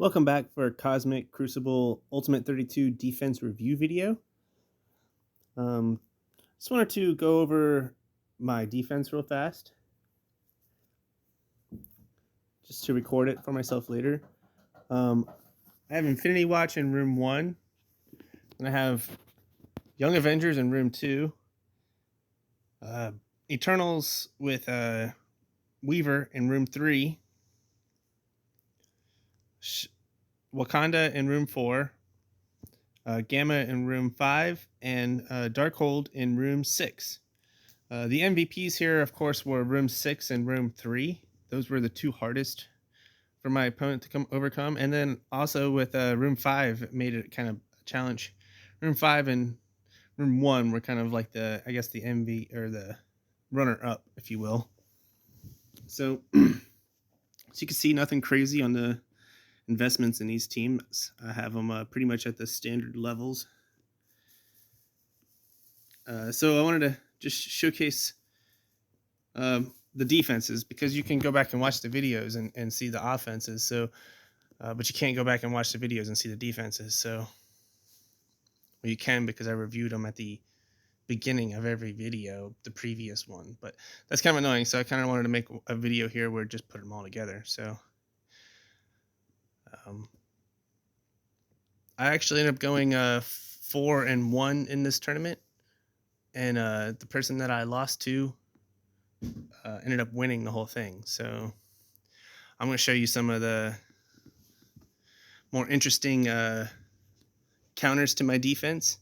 Welcome back for a Cosmic Crucible Ultimate 32 defense review video. Um, just wanted to go over my defense real fast, just to record it for myself later. I have Infinity Watch in room 1, and I have Young Avengers in room 2, Eternals with Weaver in room 3, Wakanda in room 4, Gamma in room 5, and Darkhold in room 6. The MVPs here, of course, were room 6 and room 3. Those were the two hardest for my opponent to overcome. And then also with room 5, it made it kind of a challenge. Room 5 and room 1 were kind of like the MV or the runner up, if you will. So, as you can see, nothing crazy on the investments in these teams. I have them pretty much at the standard levels. So I wanted to just showcase the defenses, because you can go back and watch the videos and see the offenses. So, but you can't go back and watch the videos and see the defenses. So, well, you can, because I reviewed them at the beginning of every video, the previous one. But that's kind of annoying. So I kind of wanted to make a video here where just put them all together. So, I actually ended up going 4-1 in this tournament, and the person that I lost to ended up winning the whole thing. So I'm going to show you some of the more interesting counters to my defense,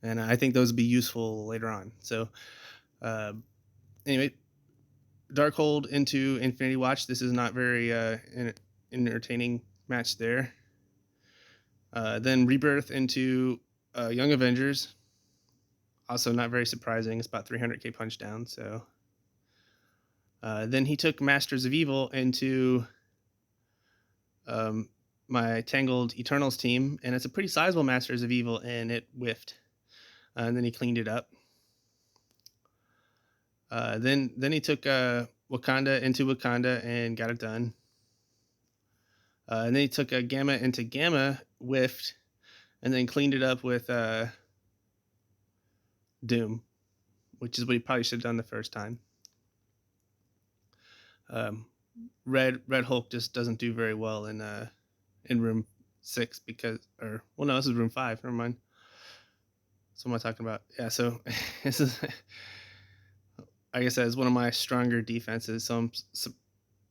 and I think those will be useful later on. So anyway, Darkhold into Infinity Watch. This is not very entertaining match there. Then Rebirth into Young Avengers. Also not very surprising. It's about 300k punch down. So then he took Masters of Evil into my Tangled Eternals team, and it's a pretty sizable Masters of Evil, and it whiffed. And then he cleaned it up. Then he took Wakanda into Wakanda and got it done. And then he took Gamma into Gamma, whiffed, and then cleaned it up with Doom, which is what he probably should have done the first time. Red Hulk just doesn't do very well in room 6, because, or well, no, this is room 5. Never mind. So what am I talking about? Yeah, so this is, like I said, it's one of my stronger defenses. So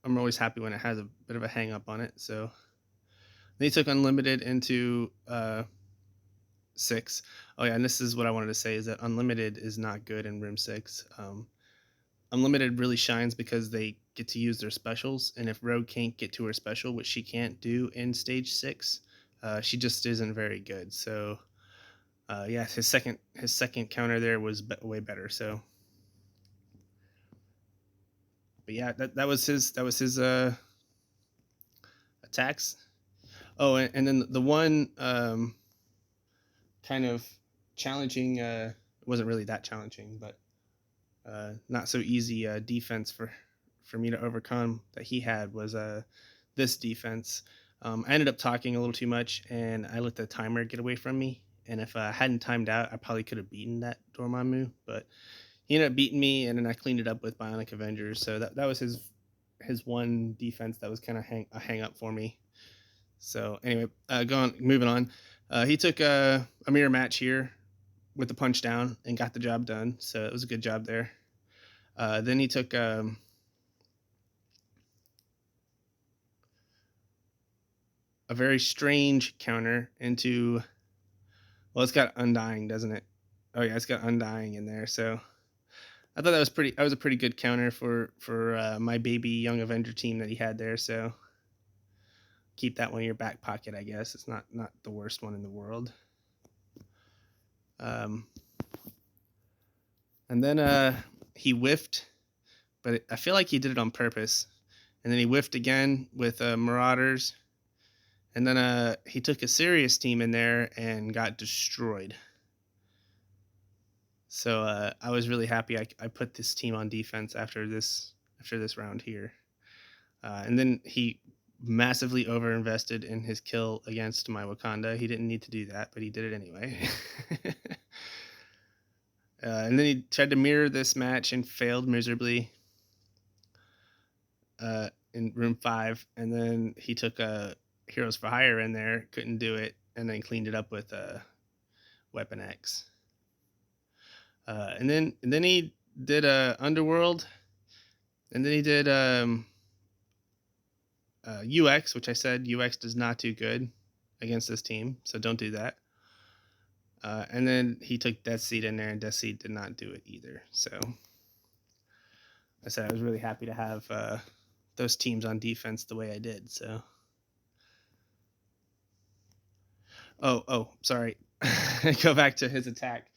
I'm always happy when it has a bit of a hang up on it. So they took Unlimited into 6. Oh yeah, and this is what I wanted to say, is that Unlimited is not good in room 6. Unlimited really shines because they get to use their specials, and if Rogue can't get to her special, which she can't do in stage 6, she just isn't very good. So yeah, his second counter there was way better. So, but yeah, that was his attacks. Oh, and then the one kind of challenging, it wasn't really that challenging, but not so easy defense for me to overcome that he had was this defense. I ended up talking a little too much, and I let the timer get away from me. And if I hadn't timed out, I probably could have beaten that Dormammu. But he ended up beating me, and then I cleaned it up with Bionic Avengers. So that was his one defense that was kind of a hang up for me. So anyway, moving on. He took a mirror match here with the punch down and got the job done. So it was a good job there. Then he took a very strange counter into, well, it's got Undying, doesn't it? Oh yeah, it's got Undying in there. So I thought that was a pretty good counter for my baby Young Avenger team that he had there. So keep that one in your back pocket, I guess. It's not the worst one in the world. And then he whiffed, but I feel like he did it on purpose. And then he whiffed again with Marauders. And then he took a serious team in there and got destroyed. So I was really happy I put this team on defense after this round here. And then he massively overinvested in his kill against my Wakanda. He didn't need to do that, but he did it anyway. And then he tried to mirror this match and failed miserably in room 5. And then he took Heroes for Hire in there, couldn't do it, and then cleaned it up with Weapon X. And then he did Underworld, and then he did UX, which I said UX does not do good against this team, so don't do that. And then he took Death Seed in there, and Death Seed did not do it either. So I said I was really happy to have those teams on defense the way I did. So, sorry, go back to his attack.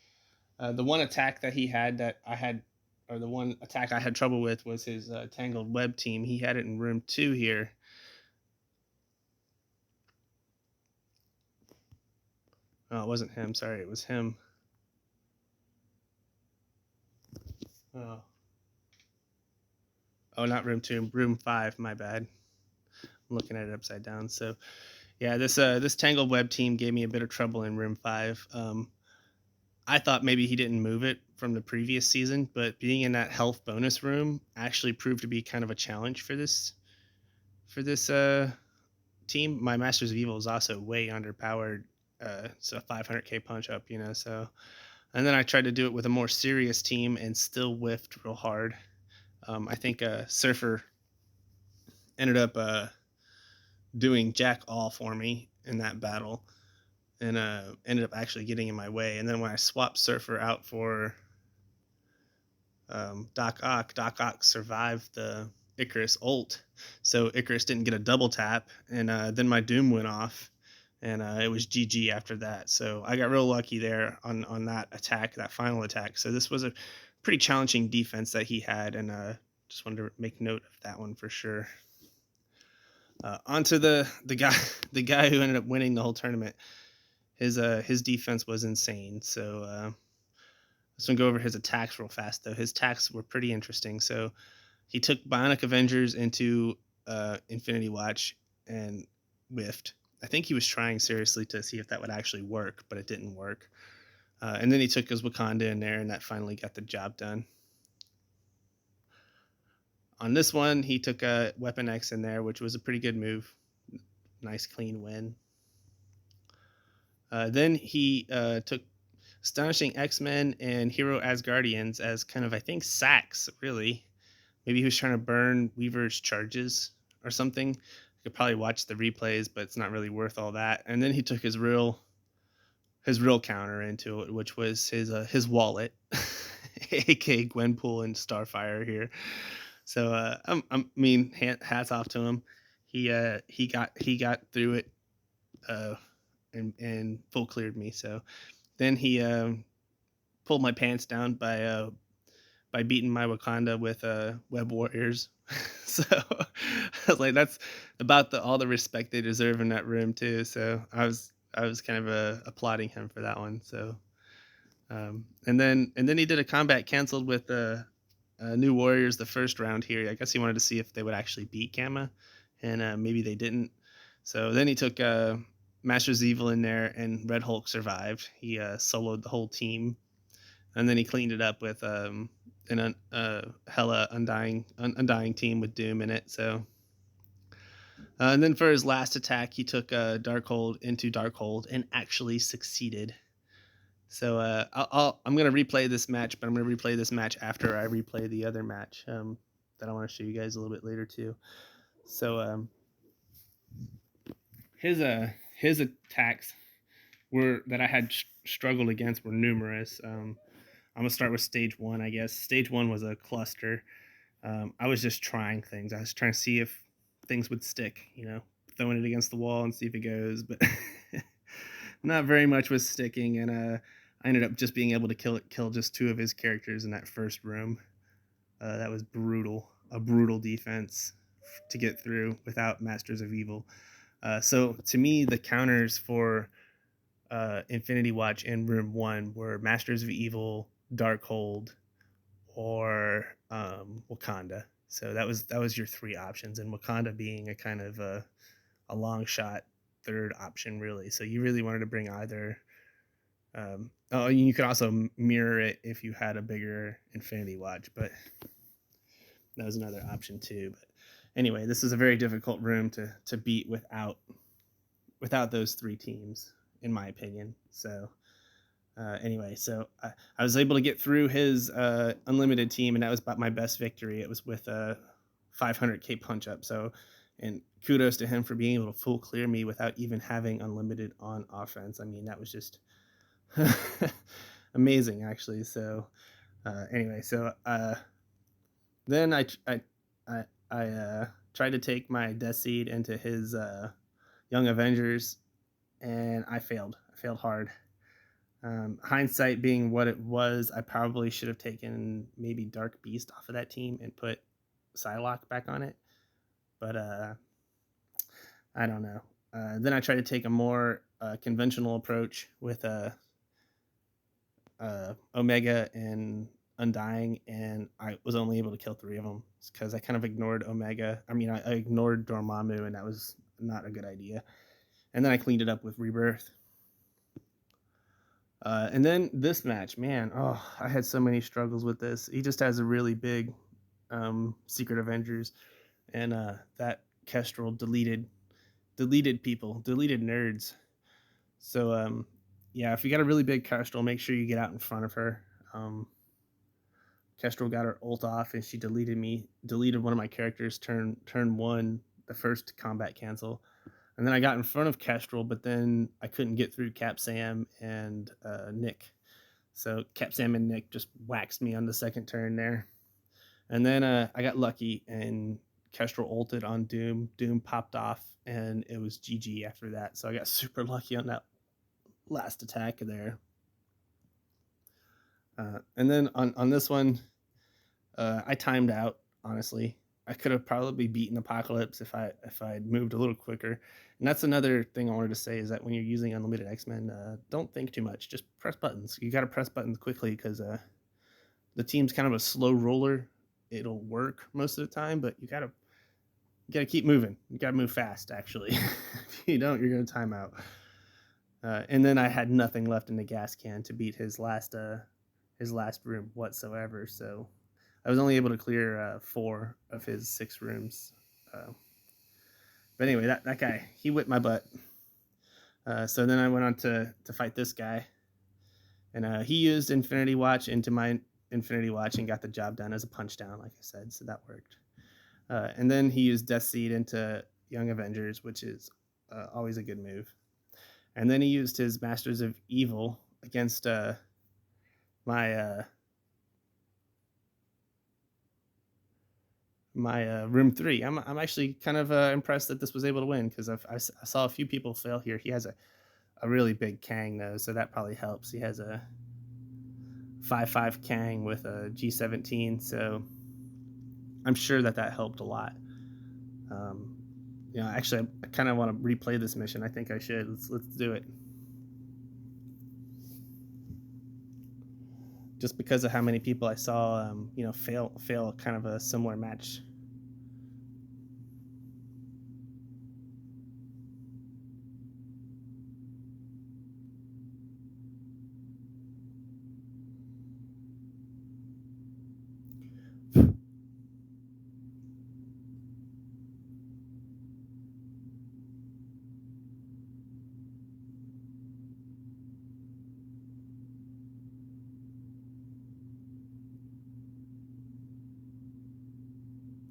The one attack that he had that I had, or the one attack I had trouble with, was his Tangled Web team. He had it in room 2 here. Oh, it wasn't him. Sorry, it was him. Oh, not room 2, room 5. My bad. I'm looking at it upside down. So, yeah, this Tangled Web team gave me a bit of trouble in room 5. I thought maybe he didn't move it from the previous season, but being in that health bonus room actually proved to be kind of a challenge for this team. My Masters of Evil is also way underpowered, so 500k punch up, so. And then I tried to do it with a more serious team and still whiffed real hard. I think Surfer ended up doing Jack All for me in that battle, and ended up actually getting in my way. And then when I swapped Surfer out for Doc Ock survived the Icarus ult, so Icarus didn't get a double tap, and then my Doom went off, and it was GG after that. So I got real lucky there on that attack, that final attack. So this was a pretty challenging defense that he had, and just wanted to make note of that one for sure. Onto the guy who ended up winning the whole tournament. His defense was insane. So let's go over his attacks real fast, though. His attacks were pretty interesting. So he took Bionic Avengers into Infinity Watch and whiffed. I think he was trying seriously to see if that would actually work, but it didn't work. And then he took his Wakanda in there, and that finally got the job done. On this one, he took a Weapon X in there, which was a pretty good move. Nice, clean win. Then he took Astonishing X-Men and Hero Asgardians as kind of, I think, sacks, really. Maybe he was trying to burn Weaver's charges or something. You could probably watch the replays, but it's not really worth all that. And then he took his real counter into it, which was his wallet, aka Gwenpool and Starfire here. So hats off to him. He got through it, and full cleared me. So then he pulled my pants down by beating my Wakanda with Web Warriors. So I was like, that's about all the respect they deserve in that room too. So I was kind of applauding him for that one. So and then he did a combat canceled with New Warriors the first round here. I guess he wanted to see if they would actually beat Gamma, and maybe they didn't. So then he took Masters of Evil in there, and Red Hulk survived. He soloed the whole team, and then he cleaned it up with Hela Undying team with Doom in it. So, and then for his last attack, he took Darkhold into Darkhold and actually succeeded. So I'm gonna replay this match, but I'm gonna replay this match after I replay the other match that I want to show you guys a little bit later too. So his attacks that I had struggled against were numerous. I'm gonna start with stage 1, I guess. Stage 1 was a cluster. I was just trying things. I was trying to see if things would stick, throwing it against the wall and see if it goes, but not very much was sticking, and I ended up just being able to kill just 2 of his characters in that first room. That was brutal, a brutal defense to get through without Masters of Evil. So to me, the counters for Infinity Watch in room 1 were Masters of Evil, Darkhold, or Wakanda. So that was your three options, and Wakanda being a kind of a long shot third option, really. So you really wanted to bring either. Oh, you could also mirror it if you had a bigger Infinity Watch, but that was another option too. But anyway, this is a very difficult room to beat without those three teams, in my opinion. So anyway, so I was able to get through his unlimited team, and that was about my best victory. It was with a 500k punch up. So, and kudos to him for being able to full clear me without even having unlimited on offense. I mean, that was just amazing, actually. So anyway, so then I tried to take my Death Seed into his Young Avengers, and I failed. I failed hard. Hindsight being what it was, I probably should have taken maybe Dark Beast off of that team and put Psylocke back on it. But I don't know. Then I tried to take a more conventional approach with Omega and Undying, and I was only able to kill three of them because I kind of ignored Omega. I mean, I ignored Dormammu, and that was not a good idea. And then I cleaned it up with Rebirth. And then this match, man, oh, I had so many struggles with this. He just has a really big Secret Avengers, and that Kestrel deleted people, deleted nerds. So yeah, if you got a really big Kestrel, make sure you get out in front of her. Kestrel got her ult off, and she deleted one of my characters turn one, the first combat cancel. And then I got in front of Kestrel, but then I couldn't get through Cap Sam and Nick. So Cap Sam and Nick just waxed me on the second turn there. And then I got lucky, and Kestrel ulted on Doom. Doom popped off, and it was GG after that. So I got super lucky on that last attack there. And then on this one, I timed out, honestly. I could have probably beaten Apocalypse if I'd moved a little quicker. And that's another thing I wanted to say is that when you're using Unlimited X-Men, don't think too much. Just press buttons. You got to press buttons quickly because the team's kind of a slow roller. It'll work most of the time, but you gotta keep moving. You gotta move fast. Actually, if you don't, you're gonna time out. And then I had nothing left in the gas can to beat his last room whatsoever. So I was only able to clear 4 of his 6 rooms. But anyway, that guy, he whipped my butt. So then I went on to fight this guy. And he used Infinity Watch into my Infinity Watch and got the job done as a punch down, like I said. So that worked. And then he used Death Seed into Young Avengers, which is always a good move. And then he used his Masters of Evil against my room 3. I'm actually kind of impressed that this was able to win because I saw a few people fail here. He has a really big Kang though, so that probably helps. He has a 5/5 Kang with a G17, so I'm sure that helped a lot. Actually, I kind of want to replay this mission. I think I should. Let's do it. Just because of how many people I saw, fail kind of a similar match.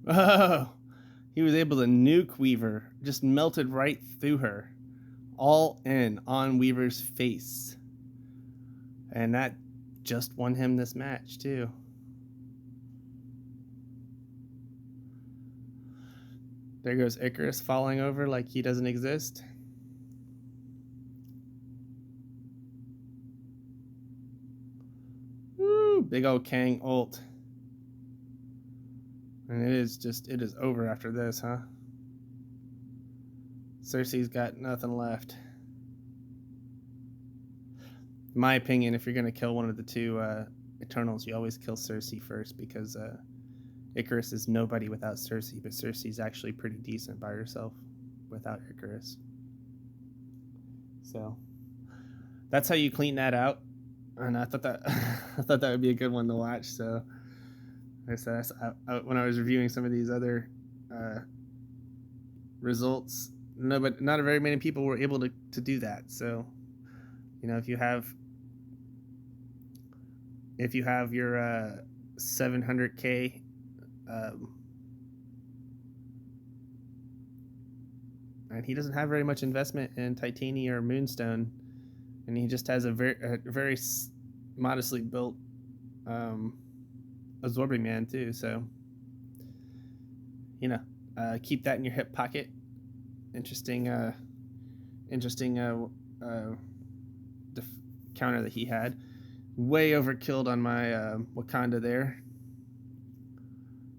Oh, he was able to nuke Weaver. Just melted right through her. All in on Weaver's face. And that just won him this match, too. There goes Icarus falling over like he doesn't exist. Woo! Big old Kang ult. And it is over after this, huh? Cersei's got nothing left. In my opinion, if you're going to kill one of the two Eternals, you always kill Cersei first because Icarus is nobody without Cersei, but Cersei's actually pretty decent by herself without Icarus. So that's how you clean that out. And I thought that I thought that would be a good one to watch. So I said when I was reviewing some of these other results, no, but not very many people were able to do that. So, you know, if you have your 700K and he doesn't have very much investment in Titania or Moonstone, and he just has a very modestly built absorbing man too. So, you know, keep that in your hip pocket. Interesting counter that he had. Way overkilled on my Wakanda there.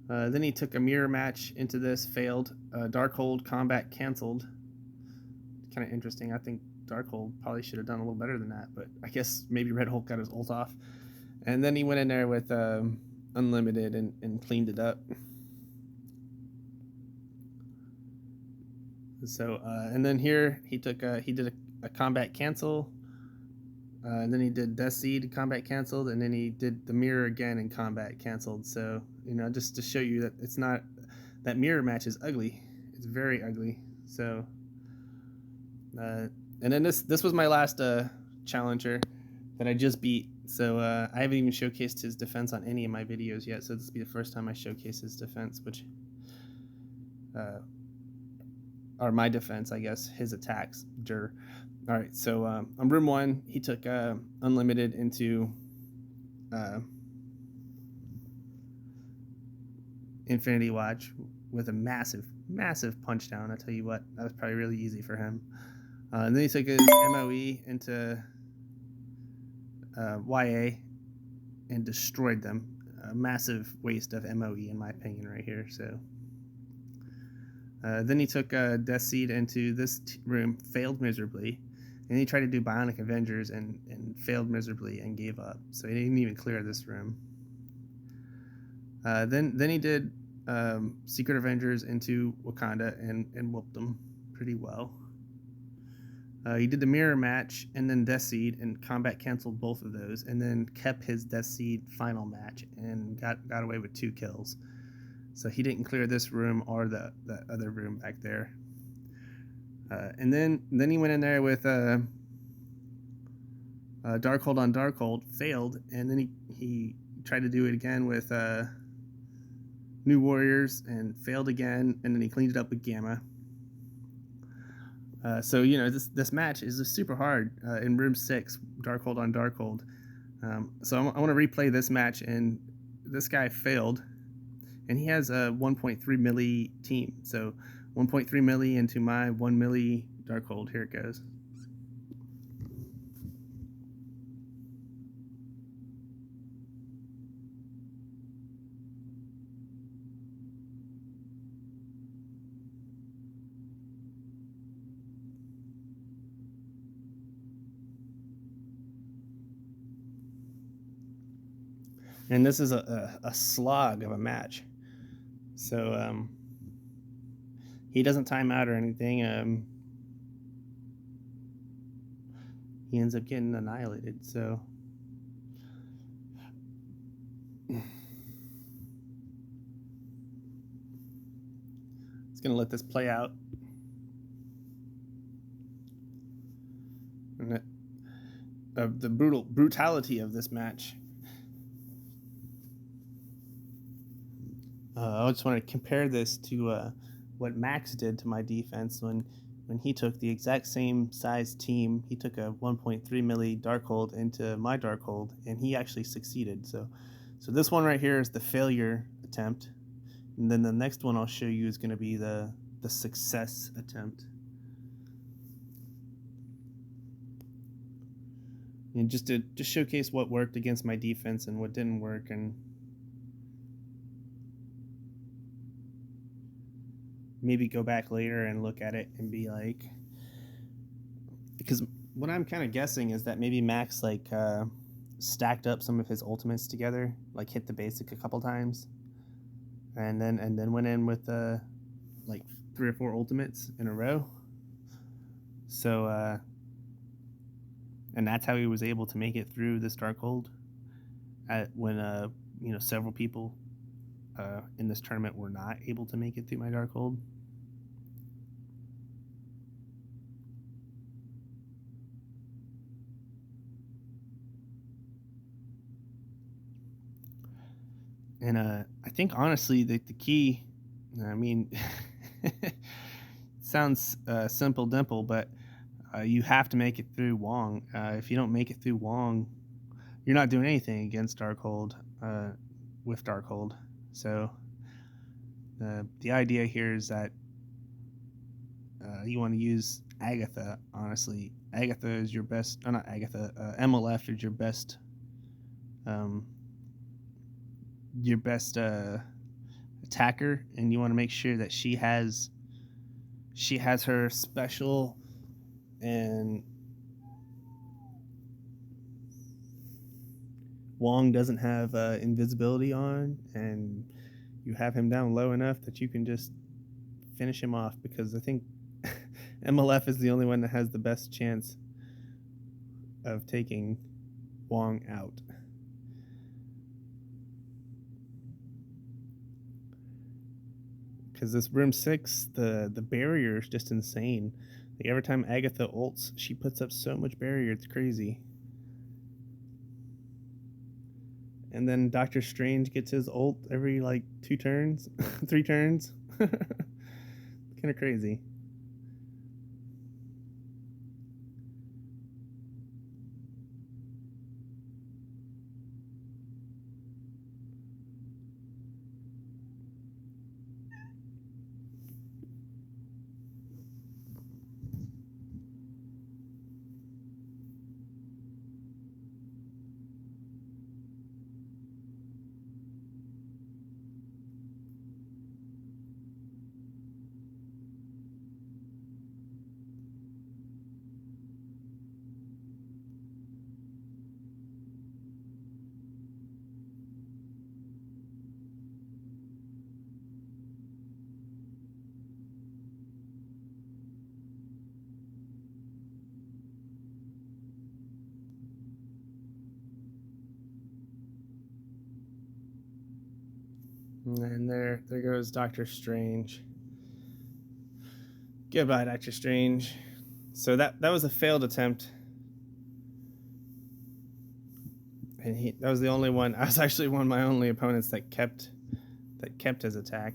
Then he took a mirror match into this, failed. Darkhold combat canceled. Kind of interesting. I think Darkhold probably should have done a little better than that, but I guess maybe Red Hulk got his ult off. And then he went in there with Unlimited and cleaned it up. So and then here he did a combat cancel. And then he did Death Seed combat canceled, and then he did the mirror again and combat canceled. So, you know, just to show you that it's not, that mirror match is ugly. It's very ugly. So, and then this was my last challenger that I just beat. So I haven't even showcased his defense on any of my videos yet. So this will be the first time I showcase his defense, which, or my defense, I guess, his attacks. All right, so on room 1, he took Unlimited into Infinity Watch with a massive punch down. I tell you what, that was probably really easy for him. And then he took his MOE into YA and destroyed them. A massive waste of MOE in my opinion right here. So then he took Death Seed into this room, failed miserably. And he tried to do Bionic Avengers and failed miserably and gave up. So he didn't even clear this room. Then he did Secret Avengers into Wakanda and whooped them pretty well. He did the mirror match and then Death Seed and combat canceled both of those, and then kept his Death Seed final match and got away with 2 kills. So he didn't clear this room or the other room back there. And then he went in there with Darkhold on Darkhold, failed, and then he tried to do it again with New Warriors and failed again, and then he cleaned it up with Gamma. So, you know, this match is just super hard in room 6, Darkhold on Darkhold. So I want to replay this match, and this guy failed, and he has a 1.3 milli team. So 1.3 milli into my 1 milli Darkhold. Here it goes. And this is a slog of a match. So he doesn't time out or anything. He ends up getting annihilated. So it's gonna let this play out. And the brutality of this match. I just want to compare this to what Max did to my defense when he took the exact same size team. He took a 1.3 milli Darkhold into my Darkhold, and he actually succeeded. So this one right here is the failure attempt, and then the next one I'll show you is going to be the success attempt. And just to showcase what worked against my defense and what didn't work, and maybe go back later and look at it and be like, because what I'm kind of guessing is that maybe Max like stacked up some of his ultimates together, like hit the basic a couple times, and then went in with like 3 or 4 ultimates in a row. So and that's how he was able to make it through this Darkhold at when several people in this tournament were not able to make it through my Darkhold. And I think honestly the key, I mean, sounds simple dimple, but you have to make it through Wong. If you don't make it through Wong, you're not doing anything against Darkhold with Darkhold. So the idea here is that you want to use Agatha. Honestly, Agatha is your best. Not Agatha. MLF is um, your best attacker, and you want to make sure that she has her special and Wong doesn't have invisibility on, and you have him down low enough that you can just finish him off, because I think MLF is the only one that has the best chance of taking Wong out. Because this room 6, the barrier is just insane. Like every time Agatha ults, she puts up so much barrier, it's crazy. And then Doctor Strange gets his ult every like 2 turns, 3 turns. Kind of crazy. And there goes Doctor Strange. Goodbye, Doctor Strange. So that was a failed attempt, and that was the only one. I was actually one of my only opponents that kept his attack.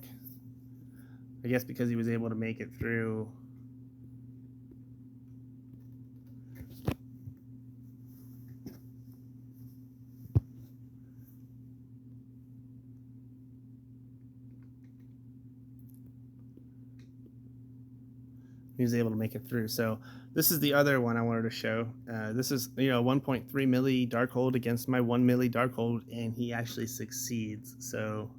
I guess because he was able to make it through. He was able to make it through. So this is the other one I wanted to show. This is 1.3 milli Darkhold against my 1 milli Darkhold, and he actually succeeds. So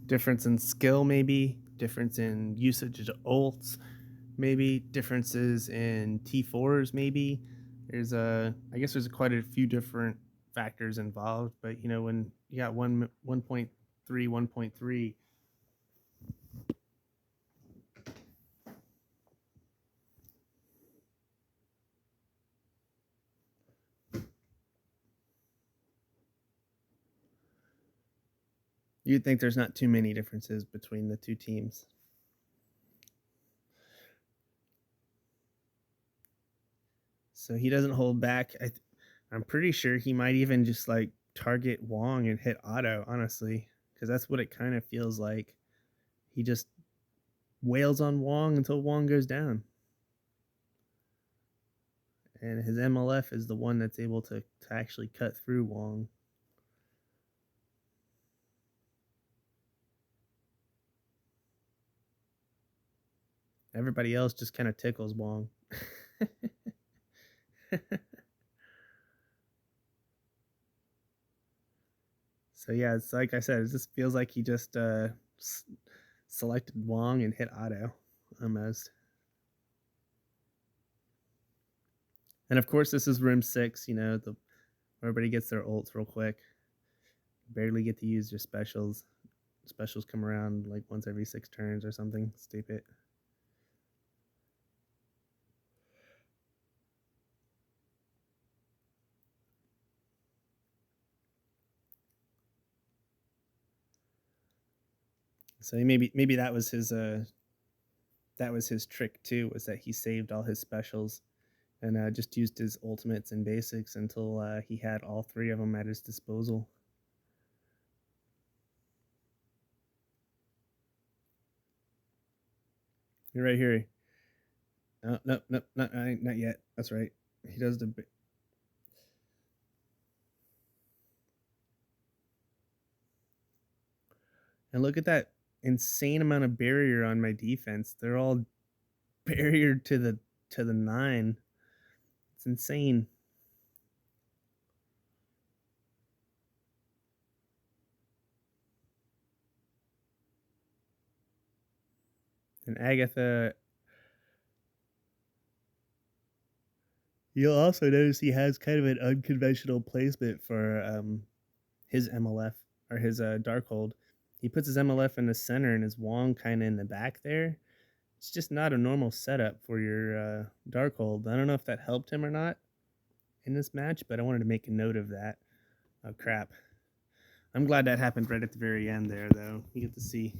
difference in skill, maybe difference in usage of ults, maybe differences in T4s, maybe. I guess there's quite a few different factors involved, but when you got 1.3, 1.3. You'd think there's not too many differences between the two teams. So he doesn't hold back. I'm pretty sure he might even just like target Wong and hit auto, honestly, because that's what it kind of feels like. He just wails on Wong until Wong goes down. And his MLF is the one that's able to actually cut through Wong. Everybody else just kind of tickles Wong. So yeah, it's like I said, it just feels like he just selected Wong and hit auto almost. And of course, this is room 6. Everybody gets their ults real quick. barely get to use their specials. Specials come around like once every 6 turns or something stupid. So maybe that was his trick too, was that he saved all his specials and just used his ultimates and basics until he had all 3 of them at his disposal. You're right here. No, not yet. That's right. He does the. And look at that insane amount of barrier on my defense. They're all barriered to the 9. It's insane. And Agatha, you'll also notice he has kind of an unconventional placement for his MLF or his Darkhold. He puts his MLF in the center and his Wong kind of in the back there. It's just not a normal setup for your Darkhold. I don't know if that helped him or not in this match, but I wanted to make a note of that. Oh, crap. I'm glad that happened right at the very end there, though. You get to see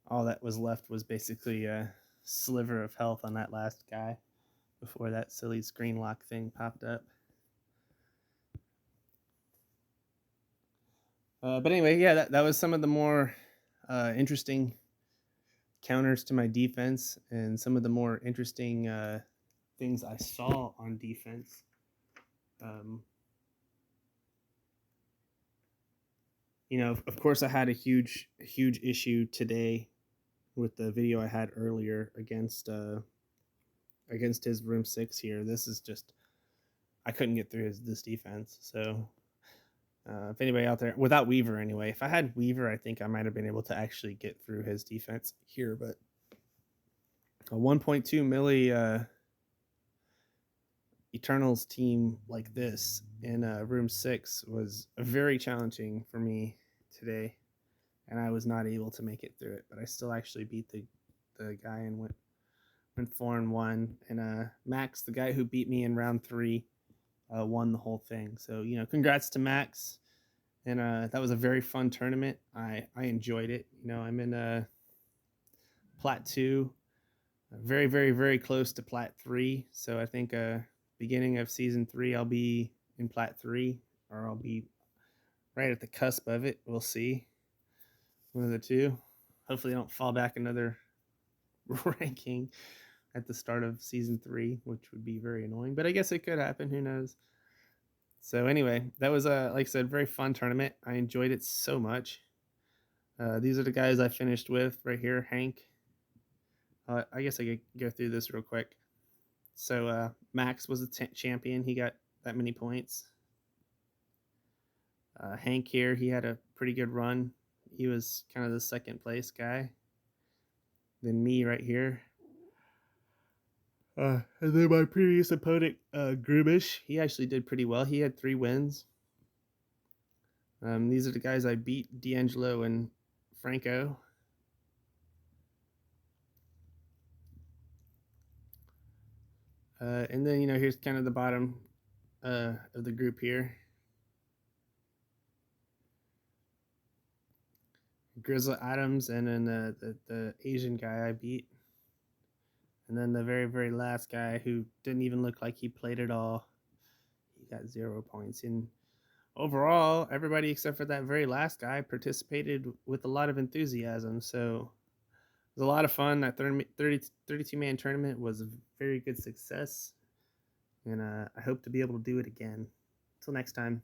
all that was left was basically a sliver of health on that last guy before that silly screen lock thing popped up. But anyway, yeah, that was some of the more interesting counters to my defense and some of the more interesting things I saw on defense. Of course, I had a huge issue today with the video I had earlier against his room 6 here. This is just, I couldn't get through this defense. So if anybody out there, without Weaver anyway, if I had Weaver, I think I might have been able to actually get through his defense here. But a 1.2 milli Eternals team like this in room 6 was very challenging for me today, and I was not able to make it through it. But I still actually beat the guy and went 4-1. And Max, the guy who beat me in round 3, won the whole thing. So congrats to Max. And that was a very fun tournament. I enjoyed it. I'm in Plat 2, very, very, very close to Plat 3. So I think beginning of Season 3, I'll be in Plat 3, or I'll be right at the cusp of it. We'll see. One of the two. Hopefully I don't fall back another ranking at the start of Season 3, which would be very annoying. But I guess it could happen. Who knows? So anyway, that was like I said, very fun tournament. I enjoyed it so much. These are the guys I finished with right here. Hank. I guess I could go through this real quick. So Max was the champion. He got that many points. Hank here, he had a pretty good run. He was kind of the second place guy. Then me right here. And then my previous opponent, Grubish, he actually did pretty well. He had 3 wins. These are the guys I beat, D'Angelo and Franco. And then, here's kind of the bottom of the group here. Grizzly Adams, and then the Asian guy I beat. And then the very, very last guy who didn't even look like he played at all, he got 0 points. And overall, everybody except for that very last guy participated with a lot of enthusiasm. So it was a lot of fun. That 32-man tournament was a very good success. And I hope to be able to do it again. Until next time.